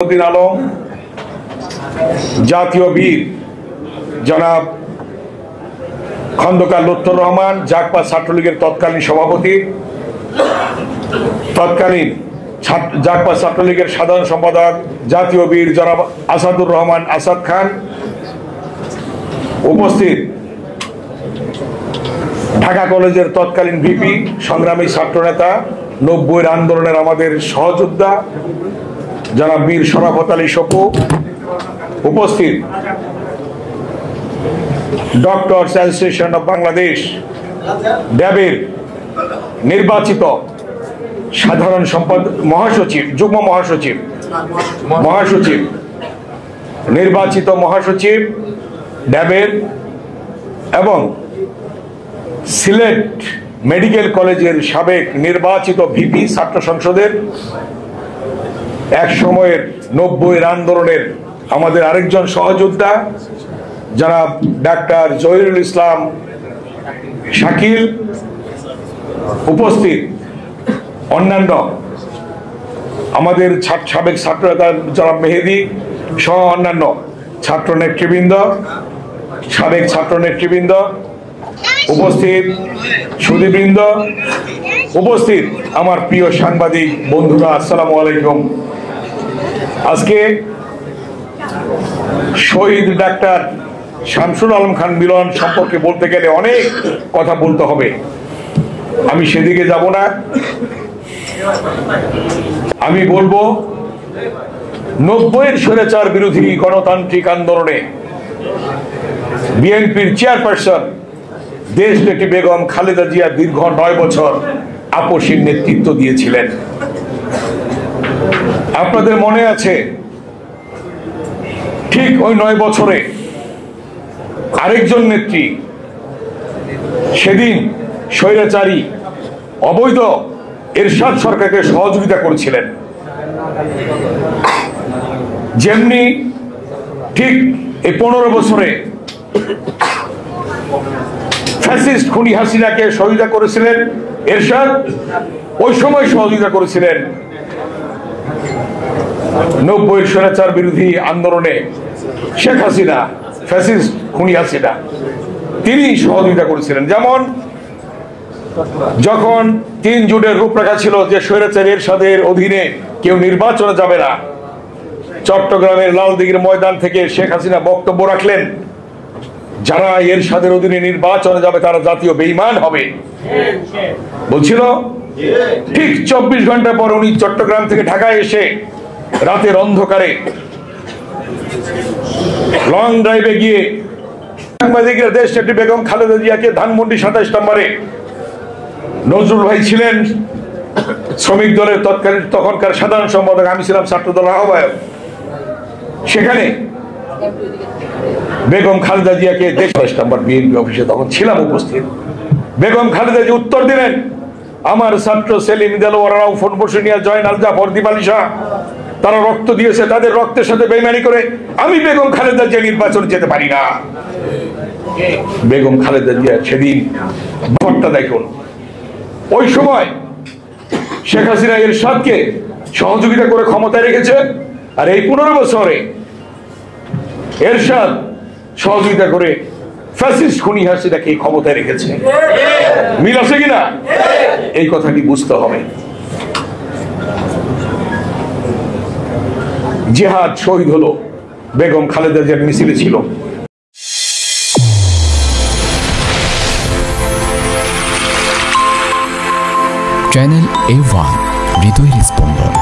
আলম, জাতীয় বীর জনাব খন্দকার লুৎফর রহমান, জাগপা ছাত্রলীগের তৎকালীন সভাপতি, তৎকালীন জাগপা ছাত্রলীগের সাধারণ সম্পাদক জাতীয় বীর জনাব আসাদুর রহমান আসাদ খান, উপস্থিত ঢাকা কলেজের তৎকালীন ভিপি, সংগ্রামী ছাত্রনেতা, 90-এর আন্দোলনের আমাদের সহযোদ্ধা জনাব বীর শরাফত আলী সপু, উপস্থিত ডক্টরস অ্যাসোসিয়েশন অব বাংলাদেশ ড্যাবের নির্বাচিত সাধারণ সম্পাদক, মহাসচিব, যুগ্ম মহাসচিব নির্বাচিত মহাসচিব ড্যাবের এবং সিলেট মেডিকেল কলেজের সাবেক নির্বাচিত ভিপি, ছাত্র সংসদের এক সময়ের 90-এর আন্দোলনের আমাদের আরেকজন সহযোদ্ধা জনাব ডাক্তার জহিরুল ইসলাম শাকিল, উপস্থিত অন্যান্য আমাদের সাবেক ছাত্রনেতা জনাব মেহেদি সহ অন্যান্য ছাত্র নেতৃবৃন্দ, সাবেক ছাত্র নেতৃবৃন্দ, উপস্থিত সুধীবৃন্দ, উপস্থিত আমার প্রিয় সাংবাদিক বন্ধুরা, আসসালামু আলাইকুম। আজকে শহীদ ডাক্তার শামসুল আলম খান মিলন সম্পর্কে বলতে গেলে অনেক কথা বলতে হবে, আমি সেদিকে যাব না। আমি বলবো 90-এর স্বৈরাচার বিরোধী গণতান্ত্রিক আন্দোলনে বিএনপির চেয়ারপারসন দেশনেত্রী বেগম খালেদা জিয়া দীর্ঘ 9 বছর আপসীর নেতৃত্ব দিয়েছিলেন। আপনাদের মনে আছে, ঠিক ওই 9 বছরে আরেকজন নেত্রী সেদিন স্বৈরাচারী অবৈধ এরশাদ সরকারকে সহযোগিতা করেছিলেন। যেমনি ঠিক এই 15 বছরে ফ্যাসিস্ট খুনি হাসিনাকে সহযোগিতা করেছিলেন এরশাদ, ওই সময় সহযোগিতা করেছিলেন 90-এর স্বৈরাচার বিরোধী আন্দোলনে শেখ হাসিনা, ফ্যাসিস্ট খুনি হাসিনা, তিনি সহযোগিতা করেছিলেন। যেমন যখন 3 জুনের রূপরেখা ছিল যে স্বৈরাচার এরশাদের অধীনে কেউ নির্বাচনে যাবে না, চট্টগ্রামের লালদিঘির ময়দান থেকে শেখ হাসিনা বক্তব্য রাখলেন, যারা এরশাদের অধীনে নির্বাচনে যাবে তারা জাতীয় বেঈমান হবে বলছিল। ঠিক 24 ঘন্টা পর উনি চট্টগ্রাম থেকে ঢাকায় এসে রাতের অন্ধকারে লং ড্রাইভে গিয়ে সাংবাদিকরা দেশনেত্রী বেগম খালেদা জিয়াকে ধানমন্ডি 27 নম্বরে, নজরুল ভাই ছিলেন শ্রমিক দলের তখনকার সাধারণ সম্পাদক, আমি ছিলাম ছাত্র দলের আহ্বায়ক, সেখানে বেগম খালেদা জিয়াকে 27 নম্বর বিএনপি অফিসে তখন ছিলাম উপস্থিত। বেগম খালেদা জি উত্তর দিলেন, আমার ছাত্র সেলিম, দেলোয়ার, রাউফন, বসুনিয়া, জয়নাল, জাফর, দীপালি শাহ, তারা রক্ত দিয়েছে, তাদের রক্তের সাথে বেইমানি করে আমি বেগম খালেদা জিয়া নির্বাচনে যেতে পারি না। বেগম খালেদা জিয়া সেদিন ভোটটা দেখুন, ওই সময় শেখ হাসিনা এরশাদকে সহযোগিতা করে ক্ষমতায় রেখেছে, আর এই 15 বছরে এরশাদ সহযোগিতা করে ফ্যাসিস্ট খুনি হাসিনাকে ক্ষমতায় রেখেছে। মিল আছে কিনা? এই কথাটি বুঝতে হবে। জিহাদ শহীদ হলো, বেগম খালেদা জিয়ার মিছিলে ছিল। চ্যানেল A1 হৃদয়ের স্পন্দন।